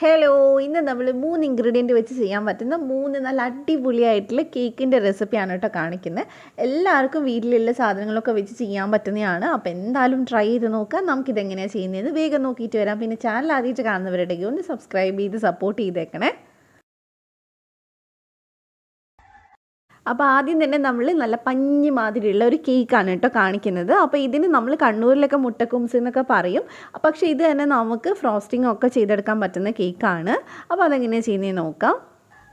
Hello, ഇന്ന് നമ്മൾ 3 ingredient വെച്ച് ചെയ്യാൻ പറ്റുന്ന 3 നല്ല അടിപൊളിയായിട്ടുള്ള കേക്കിൻ്റെ റെസിപ്പിയാണ് കേട്ടോ കാണിക്കുന്നത്. എല്ലാവർക്കും വീട്ടിലുള്ള സാധനങ്ങളൊക്കെ വെച്ച് ചെയ്യാൻ പറ്റുന്നതാണ്. അപ്പോൾ എന്തായാലും ട്രൈ ചെയ്ത് നോക്കാം. നമുക്കിതെങ്ങനെയാണ് ചെയ്യുന്നതെന്ന് വേഗം നോക്കിയിട്ട് വരാം. പിന്നെ ചാനൽ ആദ്യമായിട്ട് കാണുന്നവരുണ്ടെങ്കിൽ ഒന്ന് സബ്സ്ക്രൈബ് ചെയ്ത് സപ്പോർട്ട് ചെയ്തേക്കണേ. അപ്പോൾ ആദ്യം തന്നെ നമ്മൾ നല്ല പഞ്ഞി മാതിരിയുള്ള ഒരു കേക്കാണ് കേട്ടോ കാണിക്കുന്നത്. അപ്പോൾ ഇതിന് നമ്മൾ കണ്ണൂരിലൊക്കെ മുട്ടക്കുംസ് എന്നൊക്കെ പറയും. പക്ഷേ ഇത് തന്നെ നമുക്ക് ഫ്രോസ്റ്റിംഗ് ഒക്കെ ചെയ്തെടുക്കാൻ പറ്റുന്ന കേക്കാണ്. അപ്പോൾ അതെങ്ങനെയാണ് ചെയ്യുന്നതെന്ന് നോക്കാം.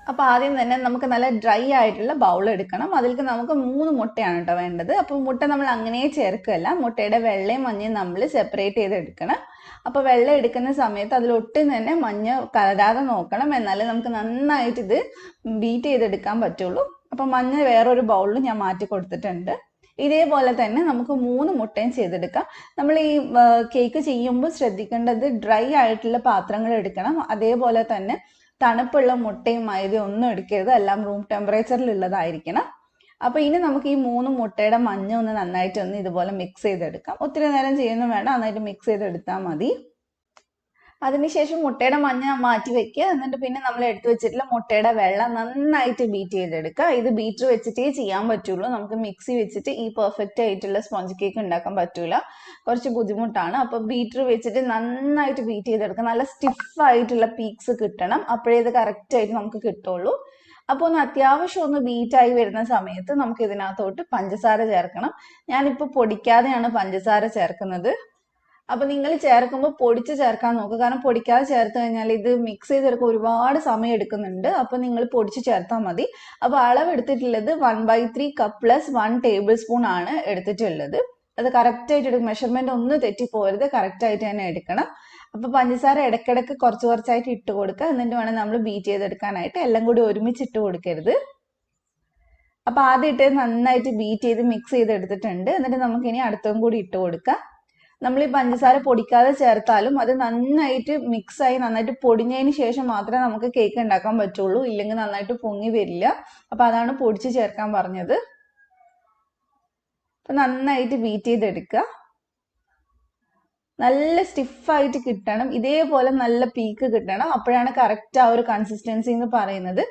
അപ്പോൾ ആദ്യം തന്നെ നമുക്ക് നല്ല ഡ്രൈ ആയിട്ടുള്ള ബൗൾ എടുക്കണം. അതിലേക്ക് നമുക്ക് 3 മുട്ടയാണ് കേട്ടോ വേണ്ടത്. അപ്പോൾ മുട്ട നമ്മൾ അങ്ങനെ ചേർക്കുകയല്ല, മുട്ടയുടെ വെള്ളയും മഞ്ഞയും നമ്മൾ സെപ്പറേറ്റ് ചെയ്തെടുക്കണം. അപ്പോൾ വെള്ളം എടുക്കുന്ന സമയത്ത് അതിലൊട്ടും തന്നെ മഞ്ഞ കലരാതെ നോക്കണം, എന്നാലേ നമുക്ക് നന്നായിട്ട് ഇത് ബീറ്റ് ചെയ്തെടുക്കാൻ പറ്റുള്ളൂ. അപ്പോൾ മഞ്ഞ വേറൊരു ബൗളിൽ ഞാൻ മാറ്റി കൊടുത്തിട്ടുണ്ട്. ഇതേപോലെ തന്നെ നമുക്ക് 3 മുട്ടയും ചെയ്തെടുക്കാം. നമ്മൾ ഈ കേക്ക് ചെയ്യുമ്പോൾ ശ്രദ്ധിക്കേണ്ടത് ഡ്രൈ ആയിട്ടുള്ള പാത്രങ്ങൾ എടുക്കണം. അതേപോലെ തന്നെ തണുപ്പുള്ള മുട്ടയും മൈദയും ഒന്നും എടുക്കരുത്, എല്ലാം റൂം ടെമ്പറേച്ചറിലുള്ളതായിരിക്കണം. അപ്പോൾ ഇനി നമുക്ക് ഈ 3 മുട്ടയുടെ മഞ്ഞ ഒന്ന് നന്നായിട്ട് ഇതുപോലെ മിക്സ് ചെയ്തെടുക്കാം. ഒത്തിരി നേരം ചെയ്യുന്നു വേണ്ട, നന്നായിട്ട് മിക്സ് ചെയ്തെടുത്താൽ മതി. അതിനുശേഷം മുട്ടയുടെ മഞ്ഞ മാറ്റി വെക്കുക. എന്നിട്ട് പിന്നെ നമ്മൾ എടുത്തു വെച്ചിട്ടുള്ള മുട്ടയുടെ വെള്ളം നന്നായിട്ട് ബീറ്റ് ചെയ്തെടുക്കുക. ഇത് ബീറ്റർ വെച്ചിട്ടേ ചെയ്യാൻ പറ്റുള്ളൂ. നമുക്ക് മിക്സി വെച്ചിട്ട് ഈ പെർഫെക്റ്റ് ആയിട്ടുള്ള സ്പോഞ്ച് കേക്ക് ഉണ്ടാക്കാൻ പറ്റൂല, കുറച്ച് ബുദ്ധിമുട്ടാണ്. അപ്പോൾ ബീറ്റർ വെച്ചിട്ട് നന്നായിട്ട് ബീറ്റ് ചെയ്തെടുക്കുക. നല്ല സ്റ്റിഫായിട്ടുള്ള പീക്സ് കിട്ടണം, അപ്പോഴേ ഇത് കറക്റ്റായിട്ട് നമുക്ക് കിട്ടുള്ളൂ. അപ്പോൾ ഒന്ന് അത്യാവശ്യം ഒന്ന് ബീറ്റായി വരുന്ന സമയത്ത് നമുക്ക് ഇതിനകത്തോട്ട് പഞ്ചസാര ചേർക്കണം. ഞാനിപ്പോൾ പൊടിക്കാതെയാണ് പഞ്ചസാര ചേർക്കുന്നത്. അപ്പോൾ നിങ്ങൾ ചേർക്കുമ്പോൾ പൊടിച്ച് ചേർക്കാൻ നോക്കുക, കാരണം പൊടിക്കാതെ ചേർത്ത് കഴിഞ്ഞാൽ ഇത് മിക്സ് ചെയ്തെടുക്കാൻ ഒരുപാട് സമയം എടുക്കുന്നുണ്ട്. അപ്പോൾ നിങ്ങൾ പൊടിച്ച് ചേർത്താൽ മതി. അപ്പോൾ അളവ് എടുത്തിട്ടുള്ളത് 1/3 കപ്പ് പ്ലസ് 1 ടേബിൾ സ്പൂൺ ആണ് എടുത്തിട്ടുള്ളത്. അത് കറക്റ്റായിട്ട് എടുക്കും, മെഷർമെന്റ് ഒന്നും തെറ്റിപ്പോരുത്, കറക്റ്റായിട്ട് തന്നെ എടുക്കണം. അപ്പോൾ പഞ്ചസാര ഇടയ്ക്കിടയ്ക്ക് കുറച്ചായിട്ട് ഇട്ട് കൊടുക്കുക. എന്നിട്ട് വേണം നമ്മൾ ബീറ്റ് ചെയ്തെടുക്കാനായിട്ട്, എല്ലാം കൂടി ഒരുമിച്ച് ഇട്ട് കൊടുക്കരുത്. അപ്പോൾ ആദ്യം ഇട്ട് നന്നായിട്ട് ബീറ്റ് ചെയ്ത് മിക്സ് ചെയ്തെടുത്തിട്ടുണ്ട്. എന്നിട്ട് നമുക്കിനി അടുത്തതും കൂടി ഇട്ട് കൊടുക്കാം. നമ്മൾ ഈ പഞ്ചസാര പൊടിക്കാതെ ചേർത്താലും അത് നന്നായിട്ട് മിക്സായി നന്നായിട്ട് പൊടിഞ്ഞതിന് ശേഷം മാത്രമേ നമുക്ക് കേക്ക് ഉണ്ടാക്കാൻ പറ്റുള്ളൂ, ഇല്ലെങ്കിൽ നന്നായിട്ട് പൊങ്ങി വരില്ല. അപ്പോൾ അതാണ് പൊടിച്ച് ചേർക്കാൻ പറഞ്ഞത്. അപ്പം നന്നായിട്ട് ബീറ്റ് ചെയ്തെടുക്കുക. നല്ല സ്റ്റിഫായിട്ട് കിട്ടണം, ഇതേപോലെ നല്ല പീക്ക് കിട്ടണം, അപ്പോഴാണ് കറക്റ്റ് ആ ഒരു കൺസിസ്റ്റൻസി എന്ന് പറയുന്നത്.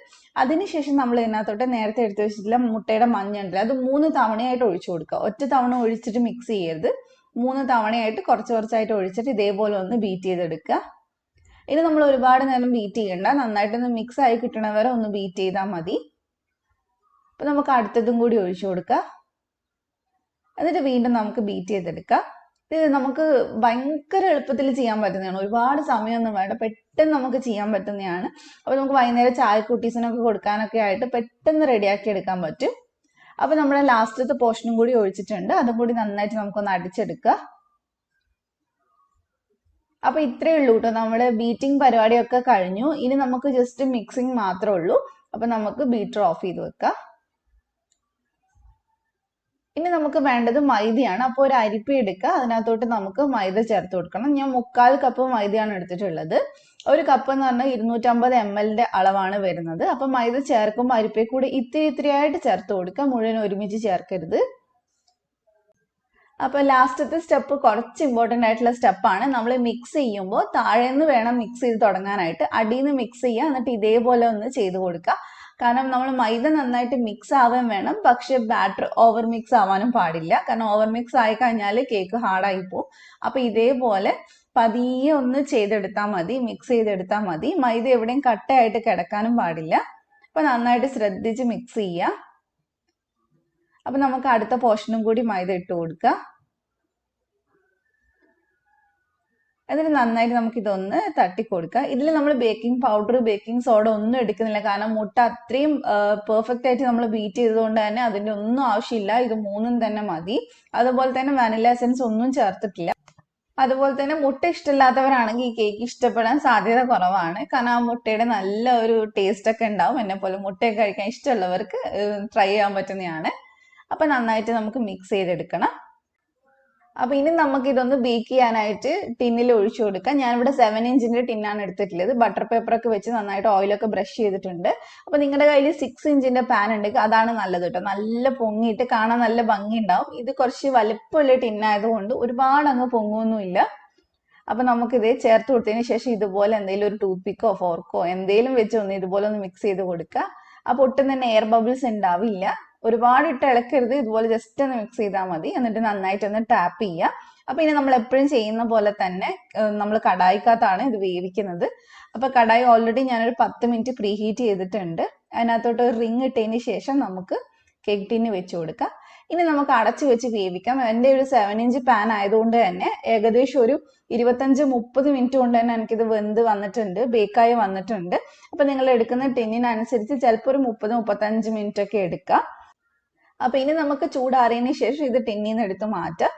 അതിനുശേഷം നമ്മൾ ഇതിനകത്തോട്ട് നേരത്തെ എടുത്തു വെച്ചിട്ടുള്ള മുട്ടയുടെ മഞ്ഞ ഉണ്ടല്ലോ, അത് 3 തവണയായിട്ട് ഒഴിച്ചു കൊടുക്കുക. ഒറ്റ തവണ ഒഴിച്ചിട്ട് മിക്സ് ചെയ്യരുത്, 3 തവണയായിട്ട് കുറച്ചായിട്ട് ഒഴിച്ചിട്ട് ഇതേപോലെ ഒന്ന് ബീറ്റ് ചെയ്തെടുക്കുക. ഇത് നമ്മൾ ഒരുപാട് നേരം ബീറ്റ് ചെയ്യണ്ട, നന്നായിട്ടൊന്ന് മിക്സ് ആയി കിട്ടണവരെ ഒന്ന് ബീറ്റ് ചെയ്താൽ മതി. അപ്പൊ നമുക്ക് അടുത്തതും കൂടി ഒഴിച്ചു കൊടുക്കുക. എന്നിട്ട് വീണ്ടും നമുക്ക് ബീറ്റ് ചെയ്തെടുക്കാം. ഇത് നമുക്ക് ഭയങ്കര എളുപ്പത്തിൽ ചെയ്യാൻ പറ്റുന്നതാണ്, ഒരുപാട് സമയമൊന്നും വേണ്ട, പെട്ടെന്ന് നമുക്ക് ചെയ്യാൻ പറ്റുന്നതാണ്. അപ്പോൾ നമുക്ക് വൈകുന്നേരം ചായ കുട്ടീസിനൊക്കെ കൊടുക്കാനൊക്കെ ആയിട്ട് പെട്ടെന്ന് റെഡിയാക്കി എടുക്കാൻ പറ്റും. അപ്പോൾ നമ്മുടെ ലാസ്റ്റത്തെ പോർഷനും കൂടി ഒഴിച്ചിട്ടുണ്ട്, അതും കൂടി നന്നായിട്ട് നമുക്കൊന്ന് അടിച്ചെടുക്കുക. അപ്പോൾ ഇത്രയേ ഉള്ളൂ കേട്ടോ, നമ്മുടെ ബീറ്റിംഗ് പരിപാടിയൊക്കെ കഴിഞ്ഞു. ഇനി നമുക്ക് ജസ്റ്റ് മിക്സിങ് മാത്രമേ ഉള്ളൂ. അപ്പോൾ നമുക്ക് ബീറ്റർ ഓഫ് ചെയ്ത് വെക്കാം. ഇനി നമുക്ക് വേണ്ടത് മൈദയാണ്. അപ്പോൾ ഒരു അരിപ്പ എടുക്കുക, അതിനകത്തോട്ട് നമുക്ക് മൈദ ചേർത്ത് കൊടുക്കണം. ഞാൻ 3/4 കപ്പ് മൈദയാണ് എടുത്തിട്ടുള്ളത്. ഒരു കപ്പ് എന്ന് പറഞ്ഞാൽ 250 ml അളവാണ് വരുന്നത്. അപ്പൊ മൈദ ചേർക്കുമ്പോൾ അരിപ്പയെ കൂടെ ഇത്തിരി ആയിട്ട് ചേർത്ത് കൊടുക്കുക, മുഴുവൻ ഒരുമിച്ച് ചേർക്കരുത്. അപ്പൊ ലാസ്റ്റത്തെ സ്റ്റെപ്പ് കുറച്ച് ഇമ്പോർട്ടൻ്റ് ആയിട്ടുള്ള സ്റ്റെപ്പാണ്. നമ്മൾ മിക്സ് ചെയ്യുമ്പോൾ താഴേന്ന് വേണം മിക്സ് ചെയ്ത് തുടങ്ങാനായിട്ട്, അടിയിൽ നിന്ന് മിക്സ് ചെയ്യുക, എന്നിട്ട് ഇതേപോലെ ഒന്ന് ചെയ്ത് കൊടുക്കുക. കാരണം നമ്മൾ മൈദ നന്നായിട്ട് മിക്സ് ആവാൻ വേണം, പക്ഷെ ബാറ്റർ ഓവർ മിക്സ് ആവാനും പാടില്ല. കാരണം ഓവർ മിക്സ് ആയി കഴിഞ്ഞാൽ കേക്ക് ഹാർഡായി പോകും. അപ്പൊ ഇതേപോലെ പതിയെ ഒന്ന് ചെയ്തെടുത്താൽ മതി, മിക്സ് ചെയ്തെടുത്താൽ മതി. മൈദ എവിടെയും കട്ടയായിട്ട് കിടക്കാനും പാടില്ല. അപ്പൊ നന്നായിട്ട് ശ്രദ്ധിച്ച് മിക്സ് ചെയ്യുക. അപ്പൊ നമുക്ക് അടുത്ത പോർഷനും കൂടി മൈദ ഇട്ട് കൊടുക്കുക. എന്നിട്ട് നന്നായിട്ട് നമുക്ക് ഇതൊന്ന് തട്ടിക്കൊടുക്കുക. ഇതിൽ നമ്മൾ ബേക്കിംഗ് പൗഡർ, ബേക്കിംഗ് സോഡ ഒന്നും എടുക്കുന്നില്ല, കാരണം മുട്ട അത്രയും പെർഫെക്റ്റ് ആയിട്ട് നമ്മൾ ബീറ്റ് ചെയ്തതുകൊണ്ട് തന്നെ അതിൻ്റെ ഒന്നും ആവശ്യമില്ല. ഇത് 3 തന്നെ മതി. അതുപോലെ തന്നെ വാനില എസൻസ് ഒന്നും ചേർത്തിട്ടില്ല. അതുപോലെ തന്നെ മുട്ട ഇഷ്ടമില്ലാത്തവരാണെങ്കിൽ ഈ കേക്ക് ഇഷ്ടപ്പെടാൻ സാധ്യത കുറവാണ്, കാരണം ആ മുട്ടയുടെ നല്ല ഒരു ടേസ്റ്റ് ഒക്കെ ഉണ്ടാവും. എന്നെ പോലെ മുട്ടയൊക്കെ കഴിക്കാൻ ഇഷ്ടമുള്ളവർക്ക് ട്രൈ ചെയ്യാൻ പറ്റുന്നതാണ്. അപ്പൊ നന്നായിട്ട് നമുക്ക് മിക്സ് ചെയ്തെടുക്കണം. അപ്പൊ ഇനി നമുക്ക് ഇതൊന്ന് ബേക്ക് ചെയ്യാനായിട്ട് ടിന്നിൽ ഒഴിച്ചു കൊടുക്കാം. ഞാനിവിടെ 7 ഇഞ്ചിന്റെ ടിന്നാണ് എടുത്തിട്ടുള്ളത്. ബട്ടർ പേപ്പറൊക്കെ വെച്ച് നന്നായിട്ട് ഓയിലൊക്കെ ബ്രഷ് ചെയ്തിട്ടുണ്ട്. അപ്പൊ നിങ്ങളുടെ കയ്യിൽ 6 ഇഞ്ചിന്റെ പാൻ ഉണ്ടെങ്കിൽ അതാണ് നല്ലത് കേട്ടോ, നല്ല പൊങ്ങിയിട്ട് കാണാൻ നല്ല ഭംഗി ഉണ്ടാവും. ഇത് കുറച്ച് വലുപ്പമുള്ള ടിന്നായതുകൊണ്ട് ഒരുപാട് അങ്ങ് പൊങ്ങൊന്നുമില്ല. അപ്പോൾ നമുക്കിത് ചേർത്ത് കൊടുത്തതിന് ശേഷം ഇതുപോലെ എന്തെങ്കിലും ഒരു ടൂത്ത് പിക്കോ ഫോർക്കോ എന്തെങ്കിലും വെച്ച് ഒന്ന് ഇതുപോലെ ഒന്ന് മിക്സ് ചെയ്ത് കൊടുക്കുക. അപ്പോൾ ഒട്ടും തന്നെ എയർ ബബിൾസ് ഉണ്ടാവില്ല. ഒരുപാട് ഇട്ട് ഇളക്കരുത്, ഇതുപോലെ ജസ്റ്റ് ഒന്ന് മിക്സ് ചെയ്താൽ മതി. എന്നിട്ട് നന്നായിട്ടൊന്ന് ടാപ്പ് ചെയ്യുക. അപ്പോൾ ഇനി നമ്മൾ എപ്പോഴും ചെയ്യുന്ന പോലെ തന്നെ നമ്മൾ കടായിക്കകത്താണ് ഇത് വേവിക്കുന്നത്. അപ്പോൾ കടായി ഓൾറെഡി ഞാനൊരു 10 മിനിറ്റ് പ്രീ ഹീറ്റ് ചെയ്തിട്ടുണ്ട്. അതിനകത്തോട്ട് ഒരു റിങ് ഇട്ടതിന് ശേഷം നമുക്ക് കേക്ക് ടിന്ന് വെച്ച് കൊടുക്കാം. ഇനി നമുക്ക് അടച്ചു വെച്ച് വേവിക്കാം. എൻ്റെ ഒരു 7 ഇഞ്ച് പാൻ ആയതുകൊണ്ട് തന്നെ ഏകദേശം ഒരു 25-30 മിനിറ്റ് കൊണ്ട് തന്നെ എനിക്കിത് വെന്ത് വന്നിട്ടുണ്ട്, ബേക്കായി വന്നിട്ടുണ്ട്. അപ്പോൾ നിങ്ങൾ എടുക്കുന്ന ടിന്നിനനുസരിച്ച് ചിലപ്പോൾ ഒരു 30-35 മിനിറ്റ് ഒക്കെ എടുക്കാം. അപ്പോൾ ഇനി നമുക്ക് ചൂടാറിയതിന് ശേഷം ഇത് ടിന്നിൽ നിന്ന് എടുത്ത് മാറ്റാം.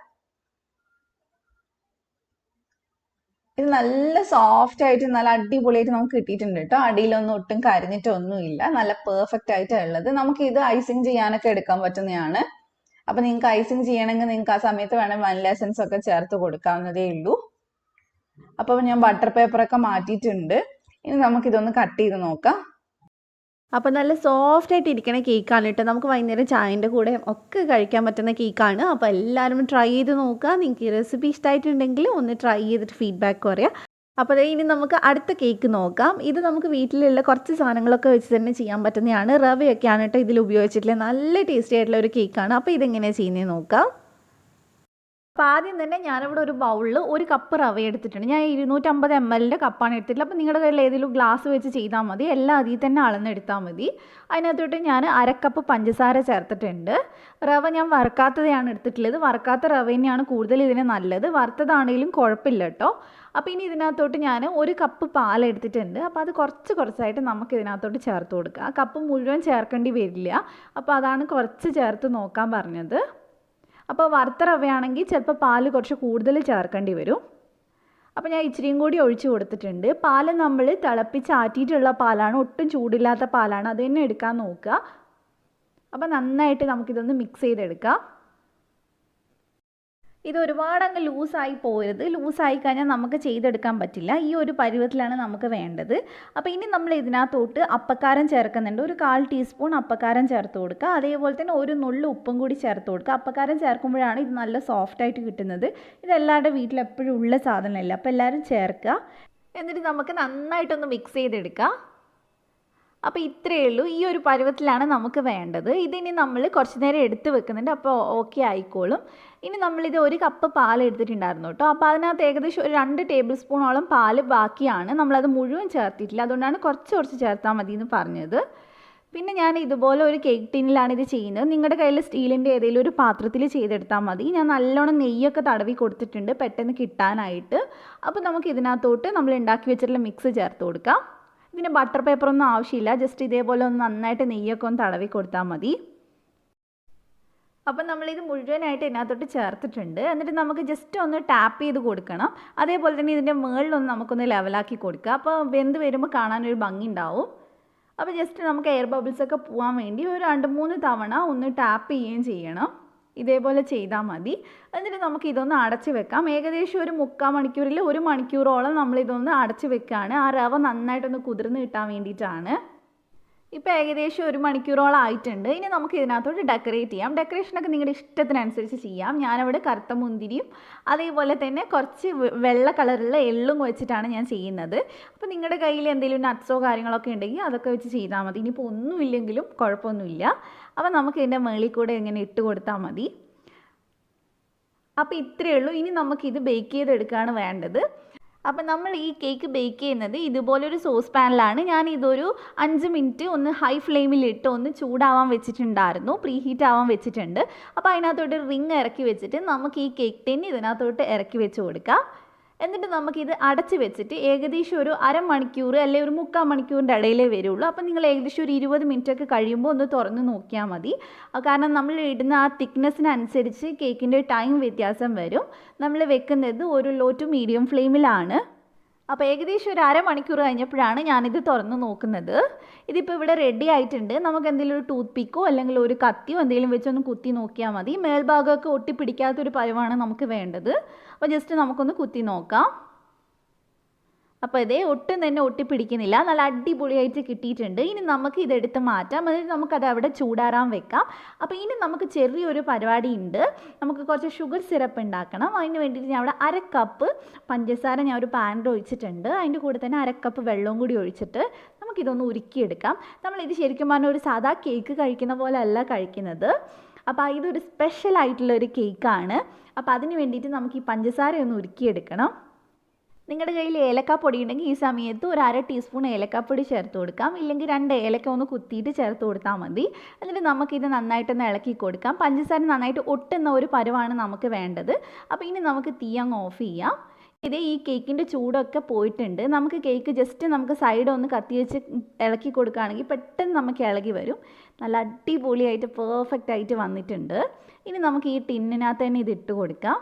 ഇത് നല്ല സോഫ്റ്റ് ആയിട്ട് നല്ല അടിപൊളിയായിട്ട് നമുക്ക് കിട്ടിയിട്ടുണ്ട് കേട്ടോ. അടിയിലൊന്നും ഒട്ടും കരിഞ്ഞിട്ടൊന്നുമില്ല, നല്ല പെർഫെക്റ്റ് ആയിട്ടാണ് ഉള്ളത്. നമുക്ക് ഇത് ഐസിങ് ചെയ്യാനൊക്കെ എടുക്കാൻ പറ്റുന്നതാണ്. അപ്പൊ നിങ്ങൾക്ക് ഐസിങ് ചെയ്യണമെങ്കിൽ നിങ്ങൾക്ക് ആ സമയത്ത് വേണം വനില എസൻസ് ഒക്കെ ചേർത്ത് കൊടുക്കാവുന്നതേ ഉള്ളൂ. അപ്പൊ ഞാൻ ബട്ടർ പേപ്പറൊക്കെ മാറ്റിയിട്ടുണ്ട്. ഇനി നമുക്കിതൊന്ന് കട്ട് ചെയ്ത് നോക്കാം. അപ്പോൾ നല്ല സോഫ്റ്റ് ആയിട്ട് ഇരിക്കുന്ന കേക്കാണ് കേട്ടോ. നമുക്ക് വൈകുന്നേരം ചായൻ്റെ കൂടെ ഒക്കെ കഴിക്കാൻ പറ്റുന്ന കേക്കാണ്. അപ്പോൾ എല്ലാവരും ട്രൈ ചെയ്ത് നോക്കുക. നിങ്ങൾക്ക് ഈ റെസിപ്പി ഇഷ്ടമായിട്ടുണ്ടെങ്കിൽ ഒന്ന് ട്രൈ ചെയ്തിട്ട് ഫീഡ്ബാക്ക് പറയാം. അപ്പോൾ ഇനി നമുക്ക് അടുത്ത കേക്ക് നോക്കാം. ഇത് നമുക്ക് വീട്ടിലുള്ള കുറച്ച് സാധനങ്ങളൊക്കെ വെച്ച് തന്നെ ചെയ്യാൻ പറ്റുന്നതാണ്. റവയൊക്കെയാണ് കേട്ടോ ഇതിൽ ഉപയോഗിച്ചിട്ടുള്ളത്. നല്ല ടേസ്റ്റി ആയിട്ടുള്ള ഒരു കേക്കാണ്. അപ്പോൾ ഇതെങ്ങനെയാണ് ചെയ്യുന്നത് നോക്കാം. അപ്പോൾ ആദ്യം തന്നെ ഞാനിവിടെ ഒരു ബൗളിൽ 1 കപ്പ് റവ എടുത്തിട്ടുണ്ട്. ഞാൻ 250 ml കപ്പാണ് എടുത്തിട്ടുള്ളത്. അപ്പോൾ നിങ്ങളുടെ കയ്യിൽ ഏതെങ്കിലും ഗ്ലാസ് വെച്ച് ചെയ്താൽ മതി. എല്ലാം അതിൽ തന്നെ അളന്നെടുത്താൽ മതി. അതിനകത്തോട്ട് ഞാൻ 1/2 കപ്പ് പഞ്ചസാര ചേർത്തിട്ടുണ്ട്. റവ ഞാൻ വറുക്കാത്തതാണ് എടുത്തിട്ടുള്ളത്. വറുക്കാത്ത റവ തന്നെയാണ് കൂടുതൽ ഇതിന് നല്ലത്. വറുത്തതാണെങ്കിലും കുഴപ്പമില്ല കേട്ടോ. അപ്പോൾ ഇനി ഇതിനകത്തോട്ട് ഞാൻ 1 കപ്പ് പാൽ എടുത്തിട്ടുണ്ട്. അപ്പോൾ അത് കുറച്ചായിട്ട് നമുക്ക് ഇതിനകത്തോട്ട് ചേർത്ത് കൊടുക്കുക. ആ കപ്പ് മുഴുവൻ ചേർക്കേണ്ടി വരില്ല. അപ്പോൾ അതാണ് കുറച്ച് ചേർത്ത് നോക്കാൻ പറഞ്ഞത്. അപ്പോൾ വറുത്ത റവയാണെങ്കിൽ ചിലപ്പോൾ പാൽ കുറച്ച് കൂടുതൽ ചേർക്കേണ്ടി വരും. അപ്പോൾ ഞാൻ ഇച്ചിരിയും കൂടി ഒഴിച്ച് കൊടുത്തിട്ടുണ്ട്. പാൽ നമ്മൾ തിളപ്പിച്ചാറ്റിയിട്ടുള്ള പാലാണ്, ഒട്ടും ചൂടില്ലാത്ത പാലാണ്. അത് തന്നെ എടുക്കാൻ നോക്കുക. അപ്പോൾ നന്നായിട്ട് നമുക്കിതൊന്ന് മിക്സ് ചെയ്തെടുക്കാം. ഇത് ഒരുപാട് അങ്ങ് ലൂസായി പോകരുത്. ലൂസായി കഴിഞ്ഞാൽ നമുക്ക് ചെയ്തെടുക്കാൻ പറ്റില്ല. ഈ ഒരു പരുവത്തിലാണ് നമുക്ക് വേണ്ടത്. അപ്പോൾ ഇനി നമ്മൾ ഇതിനകത്തോട്ട് അപ്പക്കാരം ചേർക്കുന്നുണ്ട്. ഒരു 1/4 ടീസ്പൂൺ അപ്പക്കാരം ചേർത്ത് കൊടുക്കുക. അതേപോലെ തന്നെ ഒരു നുള്ളു ഉപ്പും കൂടി ചേർത്ത് കൊടുക്കുക. അപ്പക്കാരം ചേർക്കുമ്പോഴാണ് ഇത് നല്ല സോഫ്റ്റായിട്ട് കിട്ടുന്നത്. ഇതെല്ലാവരുടെ വീട്ടിൽ എപ്പോഴും ഉള്ള സാധനമല്ല. അപ്പോൾ എല്ലാവരും ചേർക്കുക. എന്നിട്ട് നമുക്ക് നന്നായിട്ടൊന്ന് മിക്സ് ചെയ്തെടുക്കാം. അപ്പോൾ ഇത്രയേ ഉള്ളൂ. ഈ ഒരു പരുവത്തിലാണ് നമുക്ക് വേണ്ടത്. ഇതിനി നമ്മൾ കുറച്ച് നേരം എടുത്ത് വെക്കുന്നുണ്ട്. അപ്പോൾ ഓക്കെ ആയിക്കോളും. ഇനി നമ്മളിത് 1 കപ്പ് പാൽ എടുത്തിട്ടുണ്ടായിരുന്നു കേട്ടോ. അപ്പോൾ അതിനകത്ത് ഏകദേശം ഒരു 2 ടേബിൾ സ്പൂണോളം പാൽ ബാക്കിയാണ്. നമ്മളത് മുഴുവൻ ചേർത്തിട്ടില്ല. അതുകൊണ്ടാണ് കുറച്ച് ചേർത്താൽ മതി എന്ന് പറഞ്ഞത്. പിന്നെ ഞാൻ ഇതുപോലെ ഒരു കേക്ക് ടിന്നിലാണ് ഇത് ചെയ്യുന്നത്. നിങ്ങളുടെ കയ്യിൽ സ്റ്റീലിൻ്റെ ഏതെങ്കിലും ഒരു പാത്രത്തിൽ ചെയ്തെടുത്താൽ മതി. ഞാൻ നല്ലോണം നെയ്യൊക്കെ തടവി കൊടുത്തിട്ടുണ്ട് പെട്ടെന്ന് കിട്ടാനായിട്ട്. അപ്പോൾ നമുക്ക് ഇതിനകത്തോട്ട് നമ്മൾ ഉണ്ടാക്കി വെച്ചിട്ടുള്ള മിക്സ് ചേർത്ത് കൊടുക്കാം. ഇതിന് ബട്ടർ പേപ്പറൊന്നും ആവശ്യമില്ല. ജസ്റ്റ് ഇതേപോലെ ഒന്ന് നന്നായിട്ട് നെയ്യൊക്കെ ഒന്ന് തടവി കൊടുത്താൽ മതി. അപ്പം നമ്മളിത് മുഴുവനായിട്ട് ഇതിനകത്തോട്ട് ചേർത്തിട്ടുണ്ട്. എന്നിട്ട് നമുക്ക് ജസ്റ്റ് ഒന്ന് ടാപ്പ് ചെയ്ത് കൊടുക്കണം. അതേപോലെ തന്നെ ഇതിൻ്റെ മുകളിലൊന്ന് നമുക്കൊന്ന് ലെവലാക്കി കൊടുക്കുക. അപ്പോൾ വെന്ത് വരുമ്പോൾ കാണാനൊരു ഭംഗി ഉണ്ടാവും. അപ്പോൾ ജസ്റ്റ് നമുക്ക് എയർ ബബിൾസൊക്കെ പോകാൻ വേണ്ടി ഒരു 2-3 തവണ ഒന്ന് ടാപ്പ് ചെയ്യുകയും ചെയ്യണം. ഇതേപോലെ ചെയ്താൽ മതി. എന്നിട്ട് നമുക്ക് ഇതൊന്ന് അടച്ച് വെക്കാം. ഏകദേശം ഒരു 3/4 മണിക്കൂറിൽ 1 മണിക്കൂറോളം നമ്മളിതൊന്ന് അടച്ച് വെക്കുകയാണ്. ആ റവ നന്നായിട്ടൊന്ന് കുതിർന്ന് കിട്ടാൻ വേണ്ടിയിട്ടാണ്. ഇപ്പോൾ ഏകദേശം 1 മണിക്കൂറോളം ആയിട്ടുണ്ട്. ഇനി നമുക്ക് ഇതിനകത്തോട്ട് ഡെക്കറേറ്റ് ചെയ്യാം. ഡെക്കറേഷനൊക്കെ നിങ്ങളുടെ ഇഷ്ടത്തിനനുസരിച്ച് ചെയ്യാം. ഞാനവിടെ കറുത്ത മുന്തിരിയും അതേപോലെ തന്നെ കുറച്ച് വെള്ള കളറുള്ള എള്ളും വെച്ചിട്ടാണ് ഞാൻ ചെയ്യുന്നത്. അപ്പോൾ നിങ്ങളുടെ കയ്യിൽ എന്തെങ്കിലും നട്ട്സോ കാര്യങ്ങളൊക്കെ ഉണ്ടെങ്കിൽ അതൊക്കെ വെച്ച് ചെയ്താൽ മതി. ഇനിയിപ്പോൾ ഒന്നുമില്ലെങ്കിലും കുഴപ്പമൊന്നുമില്ല. അപ്പോൾ നമുക്ക് ഇതിൻ്റെ മുകളിൽ കൂടെ ഇങ്ങനെ ഇട്ട് കൊടുത്താൽ മതി. അപ്പോൾ ഇത്രയേ ഉള്ളൂ. ഇനി നമുക്കിത് ബേക്ക് ചെയ്തെടുക്കുകയാണ് വേണ്ടത്. അപ്പോൾ നമ്മൾ ഈ കേക്ക് ബേക്ക് ചെയ്യുന്നത് ഇതുപോലൊരു സോസ് പാനിലാണ്. ഞാൻ ഇതൊരു 5 മിനിറ്റ് ഒന്ന് ഹൈ ഫ്ലെയിമിലിട്ട് ഒന്ന് ചൂടാവാൻ വെച്ചിട്ടുണ്ടായിരുന്നു. പ്രീ ഹീറ്റ് ആവാൻ വെച്ചിട്ടുണ്ട്. അപ്പോൾ അതിനകത്തോട്ട് റിങ് ഇറക്കി വെച്ചിട്ട് നമുക്ക് ഈ കേക്ക് ടിൻ ഇതിനകത്തോട്ട് ഇറക്കി വെച്ച് കൊടുക്കാം. എന്നിട്ട് നമുക്കിത് അടച്ച് വെച്ചിട്ട് ഏകദേശം ഒരു 1/2 മണിക്കൂർ അല്ലെങ്കിൽ ഒരു 3/4 മണിക്കൂറിൻ്റെ ഇടയിലേ വരുള്ളൂ. അപ്പോൾ നിങ്ങൾ ഏകദേശം ഒരു 20 മിനിറ്റൊക്കെ കഴിയുമ്പോൾ ഒന്ന് തുറന്ന് നോക്കിയാൽ മതി. കാരണം നമ്മൾ ഇടുന്ന ആ തിക്നെസ്സിനനുസരിച്ച് കേക്കിൻ്റെ ടൈം വ്യത്യാസം വരും. നമ്മൾ വെക്കുന്നത് ഒരു ലോ ടു മീഡിയം ഫ്ലെയിമിലാണ്. അപ്പോൾ ഏകദേശം ഒരു 1/2 മണിക്കൂർ കഴിഞ്ഞപ്പോഴാണ് ഞാനിത് തുറന്ന് നോക്കുന്നത്. ഇതിപ്പോൾ ഇവിടെ റെഡി ആയിട്ടുണ്ട്. നമുക്ക് എന്തെങ്കിലും ഒരു ടൂത്ത് പിക്കോ അല്ലെങ്കിൽ ഒരു കത്തിയോ എന്തെങ്കിലും വെച്ചൊന്ന് കുത്തി നോക്കിയാൽ മതി. മേൽഭാഗമൊക്കെ ഒട്ടിപ്പിടിക്കാത്തൊരു പരുവാണ് നമുക്ക് വേണ്ടത്. അപ്പോൾ ജസ്റ്റ് നമുക്കൊന്ന് കുത്തി നോക്കാം. അപ്പോൾ ഇതേ ഒട്ടും തന്നെ ഒട്ടിപ്പിടിക്കുന്നില്ല, നല്ല അടിപൊളിയായിട്ട് കിട്ടിയിട്ടുണ്ട്. ഇനി നമുക്ക് ഇതെടുത്ത് മാറ്റാം, എന്നിട്ട് നമുക്കത് അവിടെ ചൂടാറാൻ വെക്കാം. അപ്പോൾ ഇനി നമുക്ക് ചെറിയൊരു പരിപാടി ഉണ്ട്, നമുക്ക് കുറച്ച് ഷുഗർ സിറപ്പ് ഉണ്ടാക്കണം. അതിന് വേണ്ടിയിട്ട് ഞാൻ അവിടെ 1/2 കപ്പ് പഞ്ചസാര ഞാൻ ഒരു പാനിൽ ഒഴിച്ചിട്ടുണ്ട്. അതിൻ്റെ കൂടെ തന്നെ 1/2 കപ്പ് വെള്ളവും കൂടി ഒഴിച്ചിട്ട് നമുക്കിതൊന്ന് ഉരുക്കിയെടുക്കാം. നമ്മളിത് ശരിക്കും പറഞ്ഞാൽ ഒരു സാധാ കേക്ക് കഴിക്കുന്ന പോലെ അല്ല കഴിക്കുന്നത്. അപ്പോൾ ഇതൊരു സ്പെഷ്യൽ ആയിട്ടുള്ളൊരു കേക്കാണ്. അപ്പോൾ അതിന് വേണ്ടിയിട്ട് നമുക്ക് ഈ പഞ്ചസാര ഒന്ന് ഉരുക്കിയെടുക്കണം. നിങ്ങളുടെ കയ്യിൽ ഏലക്കാപ്പൊടി ഉണ്ടെങ്കിൽ ഈ സമയത്ത് ഒരു 1/2 ടീസ്പൂൺ ഏലക്കാപ്പൊടി ചേർത്ത് കൊടുക്കാം, ഇല്ലെങ്കിൽ 2 ഏലക്ക ഒന്ന് കുത്തിയിട്ട് ചേർത്ത് കൊടുത്താൽ മതി. എന്നിട്ട് നമുക്കിത് നന്നായിട്ടൊന്ന് ഇളക്കി കൊടുക്കാം. പഞ്ചസാര നന്നായിട്ട് ഒട്ടുന്ന ഒരു പരുവാണ് നമുക്ക് വേണ്ടത്. അപ്പോൾ ഇനി നമുക്ക് തീ അങ്ങ് ഓഫ് ചെയ്യാം. ഇതേ ഈ കേക്കിൻ്റെ ചൂടൊക്കെ പോയിട്ടുണ്ട്. നമുക്ക് കേക്ക് ജസ്റ്റ് നമുക്ക് സൈഡ് ഒന്ന് കത്തി വെച്ച് ഇളക്കി കൊടുക്കുകയാണെങ്കിൽ പെട്ടെന്ന് നമുക്ക് ഇളകി വരും. നല്ല അടിപൊളിയായിട്ട് പെർഫെക്റ്റ് ആയിട്ട് വന്നിട്ടുണ്ട്. ഇനി നമുക്ക് ഈ ടിന്നിനകത്ത് തന്നെ ഇതിട്ട് കൊടുക്കാം.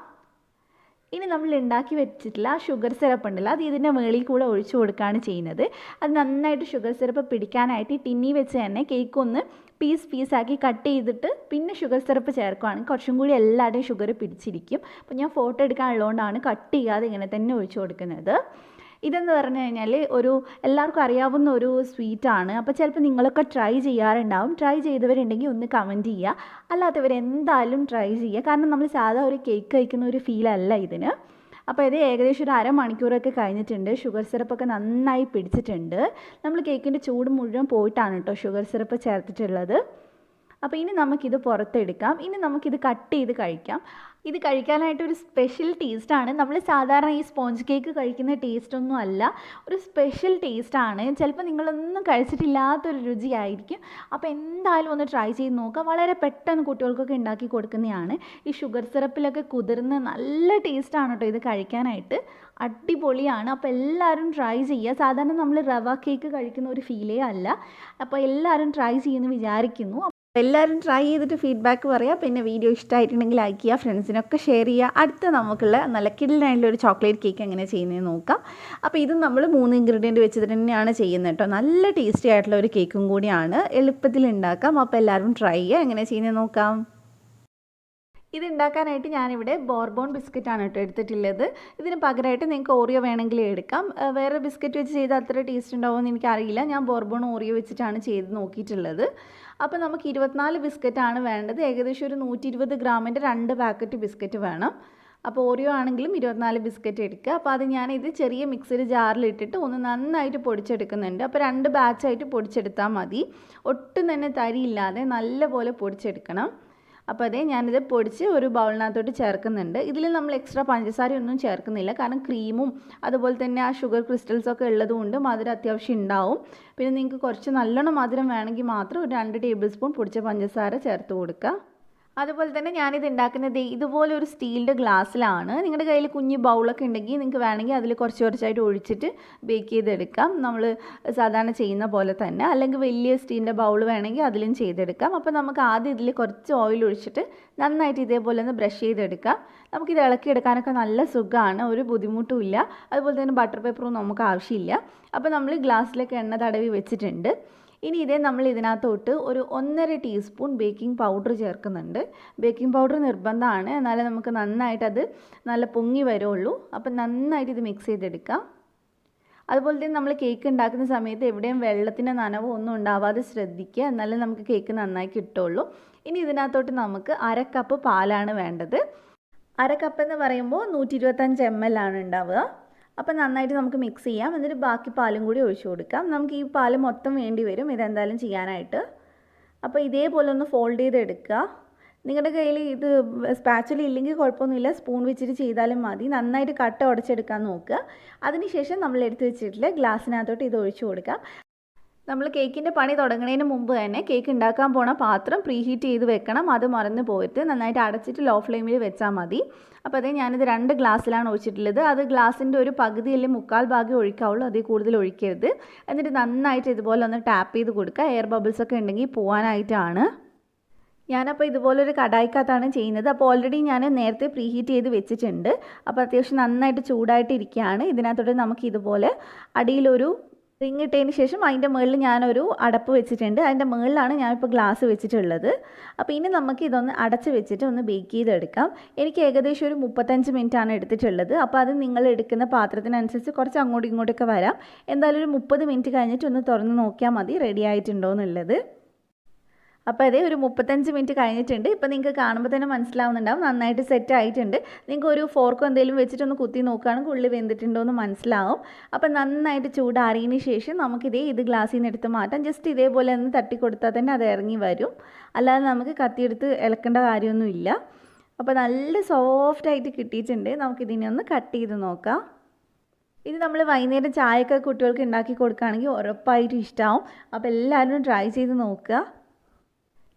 ഇനി നമ്മൾ ഉണ്ടാക്കി വെച്ചിട്ടുള്ള ഷുഗർ സിറപ്പ് ഉണ്ടല്ലോ, അത് ഇതിൻ്റെ മുകളിൽ കൂടെ ഒഴിച്ചു കൊടുക്കുകയാണ് ചെയ്യുന്നത്. അത് നന്നായിട്ട് ഷുഗർ സിറപ്പ് പിടിക്കാനായിട്ട് ടിന്നി വെച്ച് തന്നെ കേക്ക് ഒന്ന് പീസാക്കി കട്ട് ചെയ്തിട്ട് പിന്നെ ഷുഗർ സിറപ്പ് ചേർക്കുകയാണെങ്കിൽ കുറച്ചും കൂടി എല്ലാവരുടെയും ഷുഗർ പിടിച്ചിരിക്കും. അപ്പോൾ ഞാൻ ഫോട്ടോ എടുക്കാനുള്ളതുകൊണ്ടാണ് കട്ട് ചെയ്യാതെ ഇങ്ങനെ തന്നെ ഒഴിച്ചു കൊടുക്കുന്നത്. ഇതെന്ന് പറഞ്ഞു കഴിഞ്ഞാൽ എല്ലാവർക്കും അറിയാവുന്ന ഒരു സ്വീറ്റാണ്. അപ്പോൾ ചിലപ്പോൾ നിങ്ങളൊക്കെ ട്രൈ ചെയ്യാറുണ്ടാവും. ട്രൈ ചെയ്തവരുണ്ടെങ്കിൽ ഒന്ന് കമൻറ്റ് ചെയ്യുക. അല്ലാത്തവർ എന്തായാലും ട്രൈ ചെയ്യുക. കാരണം നമ്മൾ സാധാ ഒരു കേക്ക് കഴിക്കുന്ന ഒരു ഫീലല്ല ഇതിന്. അപ്പോൾ ഇത് ഏകദേശം ഒരു 1/2 മണിക്കൂറൊക്കെ കഴിഞ്ഞിട്ടുണ്ട്. ഷുഗർ സിറപ്പൊക്കെ നന്നായി പിടിച്ചിട്ടുണ്ട്. നമ്മൾ കേക്കിൻ്റെ ചൂട് മുഴുവൻ പോയിട്ടാണ് കേട്ടോ ഷുഗർ സിറപ്പ് ചേർത്തിട്ടുള്ളത്. അപ്പോൾ ഇനി നമുക്കിത് പുറത്തെടുക്കാം. ഇനി നമുക്കിത് കട്ട് ചെയ്ത് കഴിക്കാം. ഇത് കഴിക്കാനായിട്ടൊരു സ്പെഷ്യൽ ടേസ്റ്റാണ്. നമ്മൾ സാധാരണ ഈ സ്പോഞ്ച് കേക്ക് കഴിക്കുന്ന ടേസ്റ്റൊന്നും അല്ല, ഒരു സ്പെഷ്യൽ ടേസ്റ്റാണ്. ചിലപ്പോൾ നിങ്ങളൊന്നും കഴിച്ചിട്ടില്ലാത്തൊരു രുചിയായിരിക്കും. അപ്പോൾ എന്തായാലും ഒന്ന് ട്രൈ ചെയ്ത് നോക്കുക. വളരെ പെട്ടെന്ന് കുട്ടികൾക്കൊക്കെ ഉണ്ടാക്കി കൊടുക്കുന്നതാണ്. ഈ ഷുഗർ സിറപ്പിലൊക്കെ കുതിർന്ന് നല്ല ടേസ്റ്റാണ് കേട്ടോ ഇത് കഴിക്കാനായിട്ട്. അടിപൊളിയാണ്. അപ്പോൾ എല്ലാവരും ട്രൈ ചെയ്യുക. സാധാരണ നമ്മൾ റവ കേക്ക് കഴിക്കുന്ന ഒരു ഫീലേ അല്ല. അപ്പോൾ എല്ലാവരും ട്രൈ ചെയ്യുമെന്ന് വിചാരിക്കുന്നു. എല്ലാവരും ട്രൈ ചെയ്തിട്ട് ഫീഡ്ബാക്ക് പറയുക. പിന്നെ വീഡിയോ ഇഷ്ടമായിട്ടുണ്ടെങ്കിൽ ലൈക്ക് ചെയ്യുക, ഫ്രണ്ട്സിനൊക്കെ ഷെയർ ചെയ്യുക. അടുത്ത നമുക്കുള്ള നല്ല കിഡിലായിട്ടുള്ള ഒരു ചോക്ലേറ്റ് കേക്ക് എങ്ങനെ ചെയ്യുന്നതെന്ന് നോക്കാം. അപ്പോൾ ഇത് നമ്മൾ 3 ഇൻഗ്രീഡിയൻറ്റ് വെച്ചിട്ട് തന്നെയാണ് ചെയ്യുന്നത് കേട്ടോ. നല്ല ടേസ്റ്റി ആയിട്ടുള്ള ഒരു കേക്കും കൂടിയാണ്, എളുപ്പത്തിൽ ഉണ്ടാക്കാം. അപ്പോൾ എല്ലാവരും ട്രൈ ചെയ്യുക. എങ്ങനെ ചെയ്യുന്നത് നോക്കാം. ഇത് ഉണ്ടാക്കാനായിട്ട് ഞാനിവിടെ ബോർബോൺ ബിസ്ക്കറ്റാണ് കേട്ടോ എടുത്തിട്ടുള്ളത്. ഇതിന് പകരമായിട്ട് നിങ്ങൾക്ക് ഓറിയോ വേണമെങ്കിൽ എടുക്കാം. വേറെ ബിസ്ക്കറ്റ് വെച്ച് ചെയ്ത് അത്ര ടേസ്റ്റ് ഉണ്ടാവുമെന്ന് എനിക്കറിയില്ല. ഞാൻ ബോർബോൺ ഓറിയോ വെച്ചിട്ടാണ് ചെയ്ത് നോക്കിയിട്ടുള്ളത്. അപ്പോൾ നമുക്ക് 24 ബിസ്ക്കറ്റാണ് വേണ്ടത്. ഏകദേശം ഒരു 120 ഗ്രാമിൻ്റെ 2 പാക്കറ്റ് ബിസ്ക്കറ്റ് വേണം. അപ്പോൾ ഓറിയോ ആണെങ്കിലും 24 ബിസ്ക്കറ്റ് എടുക്കുക. അപ്പോൾ അത് ഞാനിത് ചെറിയ മിക്സിയുടെ ജാറിലിട്ടിട്ട് ഒന്ന് നന്നായിട്ട് പൊടിച്ചെടുക്കുന്നുണ്ട്. അപ്പോൾ 2 ബാച്ചായിട്ട് പൊടിച്ചെടുത്താൽ മതി. ഒട്ടും തന്നെ തരിയില്ലാതെ നല്ലപോലെ പൊടിച്ചെടുക്കണം. അപ്പോൾ അതേ ഞാനിത് പൊടിച്ച് ഒരു ബൗളിനകത്തോട്ട് ചേർക്കുന്നുണ്ട്. ഇതിൽ നമ്മൾ എക്സ്ട്രാ പഞ്ചസാരയൊന്നും ചേർക്കുന്നില്ല, കാരണം ക്രീമും അതുപോലെ തന്നെ ആ ഷുഗർ ക്രിസ്റ്റൽസൊക്കെ ഉള്ളതുകൊണ്ട് മധുരം അത്യാവശ്യം ഉണ്ടാവും. പിന്നെ നിങ്ങൾക്ക് കുറച്ച് നല്ലോണം മധുരം വേണമെങ്കിൽ മാത്രം ഒരു 2 ടേബിൾ സ്പൂൺ പൊടിച്ച പഞ്ചസാര ചേർത്ത് കൊടുക്കുക. അതുപോലെ തന്നെ ഞാനിത് ഉണ്ടാക്കുന്നത് ഇതുപോലെ ഒരു സ്റ്റീലിൻ്റെ ഗ്ലാസ്സിലാണ്. നിങ്ങളുടെ കയ്യിൽ കുഞ്ഞ് ബൗളൊക്കെ ഉണ്ടെങ്കിൽ നിങ്ങൾക്ക് വേണമെങ്കിൽ അതിൽ കുറച്ചായിട്ട് ഒഴിച്ചിട്ട് ബേക്ക് ചെയ്തെടുക്കാം, നമ്മൾ സാധാരണ ചെയ്യുന്ന പോലെ തന്നെ. അല്ലെങ്കിൽ വലിയ സ്റ്റീലിൻ്റെ ബൗൾ വേണമെങ്കിൽ അതിലും ചെയ്തെടുക്കാം. അപ്പോൾ നമുക്ക് ആദ്യം ഇതിൽ കുറച്ച് ഓയിൽ ഒഴിച്ചിട്ട് നന്നായിട്ട് ഇതേപോലെ ഒന്ന് ബ്രഷ് ചെയ്തെടുക്കാം. നമുക്കിത് ഇളക്കിയെടുക്കാനൊക്കെ നല്ല സുഖമാണ്, ഒരു ബുദ്ധിമുട്ടും ഇല്ല. അതുപോലെ തന്നെ ബട്ടർ പേപ്പറും നമുക്ക് ആവശ്യമില്ല. അപ്പോൾ നമ്മൾ ഗ്ലാസ്സിലേക്ക് എണ്ണ തടവി വെച്ചിട്ടുണ്ട്. ഇനി ഇതേ നമ്മൾ ഇതിനകത്തോട്ട് ഒരു 1.5 ടീസ്പൂൺ ബേക്കിംഗ് പൗഡർ ചേർക്കുന്നുണ്ട്. ബേക്കിംഗ് പൗഡർ നിർബന്ധമാണ്, എന്നാലേ നമുക്ക് നന്നായിട്ടത് നല്ല പൊങ്ങി വരുള്ളൂ. അപ്പം നന്നായിട്ട് ഇത് മിക്സ് ചെയ്തെടുക്കാം. അതുപോലെ തന്നെ നമ്മൾ കേക്ക് ഉണ്ടാക്കുന്ന സമയത്ത് എവിടെയും വെള്ളത്തിൻ്റെ നനവോ ഒന്നും ഉണ്ടാവാതെ ശ്രദ്ധിക്കുക, എന്നാലേ നമുക്ക് കേക്ക് നന്നായി കിട്ടുള്ളൂ. ഇനി ഇതിനകത്തോട്ട് നമുക്ക് 1/2 കപ്പ് പാലാണ് വേണ്ടത്. 1/2 കപ്പ് എന്ന് പറയുമ്പോൾ 125 ml ആണ് ഉണ്ടാവുക. അപ്പോൾ നന്നായിട്ട് നമുക്ക് മിക്സ് ചെയ്യാം. എന്നിട്ട് ബാക്കി പാലും കൂടി ഒഴിച്ചു കൊടുക്കാം. നമുക്ക് ഈ പാല് മൊത്തം വേണ്ടി വരും ഇതെന്തായാലും ചെയ്യാനായിട്ട്. അപ്പോൾ ഇതേപോലെ ഒന്ന് ഫോൾഡ് ചെയ്തെടുക്കുക. നിങ്ങളുടെ കയ്യിൽ ഇത് സ്പാച്ചുല ഇല്ലെങ്കിൽ കുഴപ്പമൊന്നുമില്ല, സ്പൂൺ വെച്ചിട്ട് ചെയ്താലും മതി. നന്നായിട്ട് കട്ട ഉടച്ചെടുക്കാൻ നോക്കുക. അതിനുശേഷം നമ്മൾ എടുത്ത് വെച്ചിട്ടുള്ള ഗ്ലാസ്സിനകത്തോട്ട് ഇത് ഒഴിച്ചു കൊടുക്കാം. നമ്മൾ കേക്കിൻ്റെ പണി തുടങ്ങുന്നതിന് മുമ്പ് തന്നെ കേക്ക് ഉണ്ടാക്കാൻ പോണ പാത്രം പ്രീഹീറ്റ് ചെയ്ത് വെക്കണം. അത് മറന്നു പോയിട്ട് നന്നായിട്ട് അടച്ചിട്ട് ലോ ഫ്ലെയിമിൽ വെച്ചാൽ മതി. അപ്പോൾ അതേ ഞാനിത് 2 ഗ്ലാസ്സിലാണ് ഒഴിച്ചിട്ടുള്ളത്. അത് ഗ്ലാസിൻ്റെ ഒരു പകുതി അല്ലെങ്കിൽ 1/4 ഭാഗം ഒഴിക്കാവുള്ളൂ, അതിൽ കൂടുതൽ ഒഴിക്കരുത്. എന്നിട്ട് നന്നായിട്ട് ഇതുപോലെ ഒന്ന് ടാപ്പ് ചെയ്ത് കൊടുക്കുക. എയർ ബബിൾസൊക്കെ ഉണ്ടെങ്കിൽ പോകാനായിട്ടാണ്. ഞാനപ്പോൾ ഇതുപോലൊരു കടായിക്കകത്താണ് ചെയ്യുന്നത്. അപ്പോൾ ഓൾറെഡി ഞാൻ നേരത്തെ പ്രീഹീറ്റ് ചെയ്ത് വെച്ചിട്ടുണ്ട്. അപ്പോൾ അത്യാവശ്യം നന്നായിട്ട് ചൂടായിട്ട് ഇരിക്കുകയാണ്. ഇതിനകത്തോട്ട് നമുക്ക് ഇതുപോലെ അടിയിലൊരു റിങ് ഇട്ടതിന് ശേഷം അതിൻ്റെ മുകളിൽ ഞാനൊരു അടപ്പ് വെച്ചിട്ടുണ്ട്. അതിൻ്റെ മുകളിലാണ് ഞാനിപ്പോൾ ഗ്ലാസ് വെച്ചിട്ടുള്ളത്. അപ്പോൾ ഇനി നമുക്ക് ഇതൊന്ന് അടച്ച് വെച്ചിട്ട് ഒന്ന് ബേക്ക് ചെയ്തെടുക്കാം. എനിക്ക് ഏകദേശം ഒരു 35 മിനിറ്റാണ് എടുത്തിട്ടുള്ളത്. അപ്പോൾ അത് നിങ്ങൾ എടുക്കുന്ന പാത്രത്തിനനുസരിച്ച് കുറച്ച് അങ്ങോട്ടും ഇങ്ങോട്ടൊക്കെ വരാം. എന്തായാലും ഒരു 30 മിനിറ്റ് കഴിഞ്ഞിട്ട് ഒന്ന് തുറന്ന് നോക്കിയാൽ മതി റെഡി ആയിട്ടുണ്ടോ എന്നുള്ളത്. അപ്പോൾ അതേ ഒരു 35 മിനിറ്റ് കഴിഞ്ഞിട്ടുണ്ട്. ഇപ്പോൾ നിങ്ങൾക്ക് കാണുമ്പോൾ തന്നെ മനസ്സിലാവുന്നുണ്ടാവും നന്നായിട്ട് സെറ്റ് ആയിട്ടുണ്ട്. നിങ്ങൾക്ക് ഒരു ഫോർക്കോ എന്തെങ്കിലും വെച്ചിട്ടൊന്ന് കുത്തി നോക്കുകയാണെങ്കിൽ ഉള്ളി വെന്തിട്ടുണ്ടോ എന്ന് മനസ്സിലാവും. അപ്പോൾ നന്നായിട്ട് ചൂടാറിയതിന് ശേഷം ഇത് ഗ്ലാസ്സിൽ നിന്ന് എടുത്ത് മാറ്റാം. ജസ്റ്റ് ഇതേപോലെ ഒന്ന് തട്ടി കൊടുത്താൽ തന്നെ അത് ഇറങ്ങി വരും. അല്ലാതെ നമുക്ക് കത്തിയെടുത്ത് ഇളക്കേണ്ട കാര്യമൊന്നുമില്ല. അപ്പോൾ നല്ല സോഫ്റ്റായിട്ട് കിട്ടിയിട്ടുണ്ട്. നമുക്കിതിനെ ഒന്ന് കട്ട് ചെയ്ത് നോക്കാം. ഇത് നമ്മൾ വൈകുന്നേരം ചായയൊക്കെ കുട്ടികൾക്ക് ഉണ്ടാക്കി കൊടുക്കുകയാണെങ്കിൽ ഉറപ്പായിട്ടും ഇഷ്ടമാവും. അപ്പോൾ എല്ലാവരും ട്രൈ ചെയ്ത് നോക്കുക.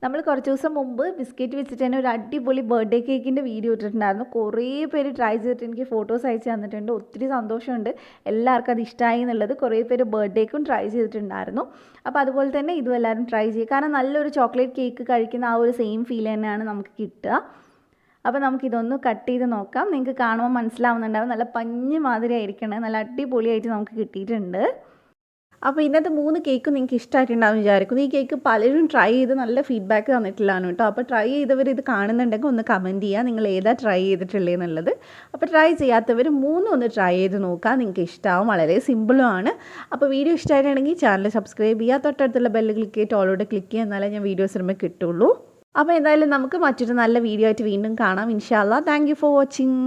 നമ്മൾ കുറച്ച് ദിവസം മുമ്പ് ബിസ്ക്കറ്റ് വെച്ചിട്ട് തന്നെ ഒരു അടിപൊളി ബർത്ത്ഡേ കേക്കിൻ്റെ വീഡിയോ ഇട്ടിട്ടുണ്ടായിരുന്നു. കുറേ പേര് ട്രൈ ചെയ്തിട്ട് എനിക്ക് ഫോട്ടോസ് അയച്ച് തന്നിട്ടുണ്ട്. ഒത്തിരി സന്തോഷമുണ്ട് എല്ലാവർക്കും അത് ഇഷ്ടമായി എന്നുള്ളത്. കുറേ പേര് ബർത്ത്ഡേക്കും ട്രൈ ചെയ്തിട്ടുണ്ടായിരുന്നു. അപ്പോൾ അതുപോലെ തന്നെ ഇതും എല്ലാവരും ട്രൈ ചെയ്യുക. കാരണം നല്ലൊരു ചോക്ലേറ്റ് കേക്ക് കഴിക്കുന്ന ആ ഒരു സെയിം ഫീൽ തന്നെയാണ് നമുക്ക് കിട്ടുക. അപ്പോൾ നമുക്കിതൊന്ന് കട്ട് ചെയ്ത് നോക്കാം. നിങ്ങൾക്ക് കാണുമ്പോൾ മനസ്സിലാവുന്നുണ്ടാവും നല്ല പഞ്ഞ് മാതിരി ആയിരിക്കണം. നല്ല അടിപൊളിയായിട്ട് നമുക്ക് കിട്ടിയിട്ടുണ്ട്. അപ്പോൾ ഇന്നത്തെ 3 കേക്കും നിങ്ങൾക്ക് ഇഷ്ടമായിട്ടുണ്ടാവും വിചാരിക്കുന്നു. ഈ കേക്ക് പലരും ട്രൈ ചെയ്ത് നല്ല ഫീഡ്ബാക്ക് തന്നിട്ടുള്ളതാണ് കേട്ടോ. അപ്പോൾ ട്രൈ ചെയ്തവർ ഇത് കാണുന്നുണ്ടെങ്കിൽ ഒന്ന് കമൻറ്റ് ചെയ്യുക നിങ്ങൾ ഏതാ ട്രൈ ചെയ്തിട്ടുള്ളതെന്നുള്ളത്. അപ്പോൾ ട്രൈ ചെയ്യാത്തവർ 3 ഒന്ന് ട്രൈ ചെയ്ത് നോക്കുക. നിങ്ങൾക്ക് ഇഷ്ടമാവും. വളരെ സിമ്പിളുമാണ്. അപ്പോൾ വീഡിയോ ഇഷ്ടമായിട്ടുണ്ടെങ്കിൽ ചാനൽ സബ്സ്ക്രൈബ് ചെയ്യുക. തൊട്ടടുത്തുള്ള ബെല്ല് ക്ലിക്ക് ചെയ്തിട്ട് ഓളോട് ക്ലിക്ക് ചെയ്യുക. എന്നാലേ ഞാൻ വീഡിയോസ് വരുമ്പോൾ കിട്ടുള്ളൂ. അപ്പോൾ എന്തായാലും നമുക്ക് മറ്റൊരു നല്ല വീഡിയോ ആയിട്ട് വീണ്ടും കാണാം ഇൻഷാ അല്ലാഹ്. Thank you for watching.